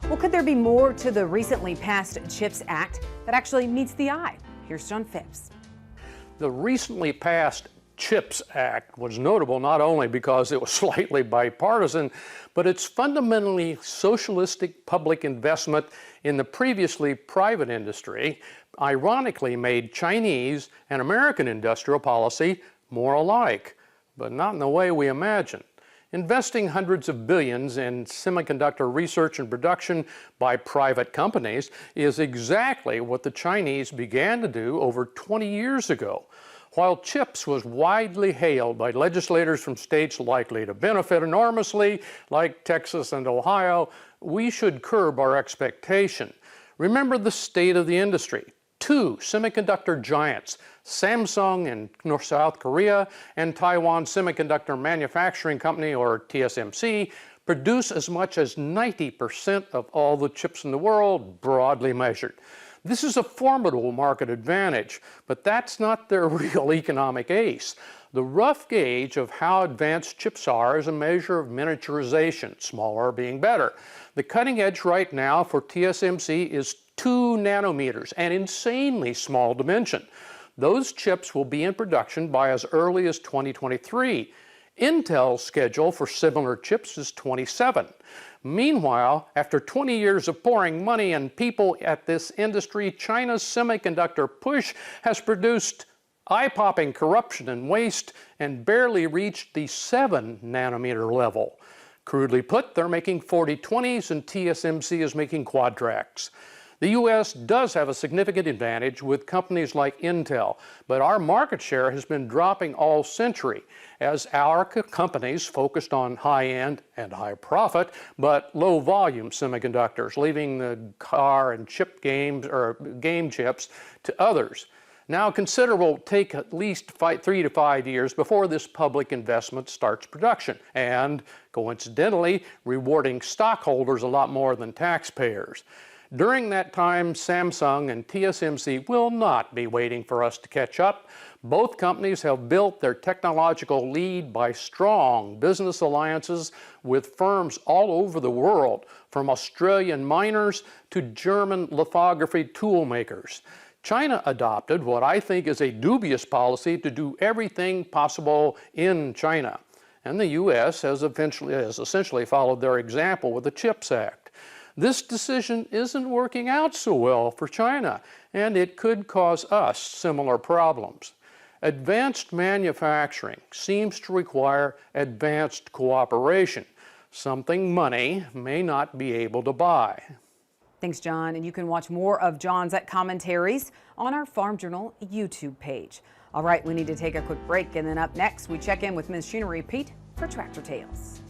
Well, could there be more to the recently passed CHIPS Act that actually meets the eye? Here's John Phipps. The recently passed CHIPS Act was notable not only because it was slightly bipartisan, but its fundamentally socialistic public investment in the previously private industry ironically made Chinese and American industrial policy more alike, but not in the way we imagine. Investing hundreds of billions in semiconductor research and production by private companies is exactly what the Chinese began to do over 20 years ago. While CHIPS was widely hailed by legislators from states likely to benefit enormously, like Texas and Ohio, we should curb our expectation. Remember the state of the industry. Two semiconductor giants, Samsung in South Korea and Taiwan Semiconductor Manufacturing Company, or TSMC, produce as much as 90% of all the chips in the world, broadly measured. This is a formidable market advantage, but that's not their real economic ace. The rough gauge of how advanced chips are is a measure of miniaturization, smaller being better. The cutting edge right now for TSMC is 2 nanometers, an insanely small dimension. Those chips will be in production by as early as 2023. Intel's schedule for similar chips is 27. Meanwhile, after 20 years of pouring money and people at this industry, China's semiconductor push has produced eye-popping corruption and waste and barely reached the 7 nanometer level. Crudely put, they're making 4020s and TSMC is making quadracs. The U.S. does have a significant advantage with companies like Intel, but our market share has been dropping all century as our companies focused on high-end and high-profit but low-volume semiconductors, leaving the car and chip games or game chips to others. Now, consider it will take at least 3 to 5 years before this public investment starts production, and coincidentally, rewarding stockholders a lot more than taxpayers. During that time, Samsung and TSMC will not be waiting for us to catch up. Both companies have built their technological lead by strong business alliances with firms all over the world, from Australian miners to German lithography tool makers. China adopted what I think is a dubious policy to do everything possible in China, and the U.S. has essentially followed their example with the CHIPS Act. This decision isn't working out so well for China, and it could cause us similar problems. Advanced manufacturing seems to require advanced cooperation, something money may not be able to buy. Thanks, John. And you can watch more of John's commentaries on our Farm Journal YouTube page. All right, we need to take a quick break, and then up next, we check in with machinery Pete for Tractor Tales.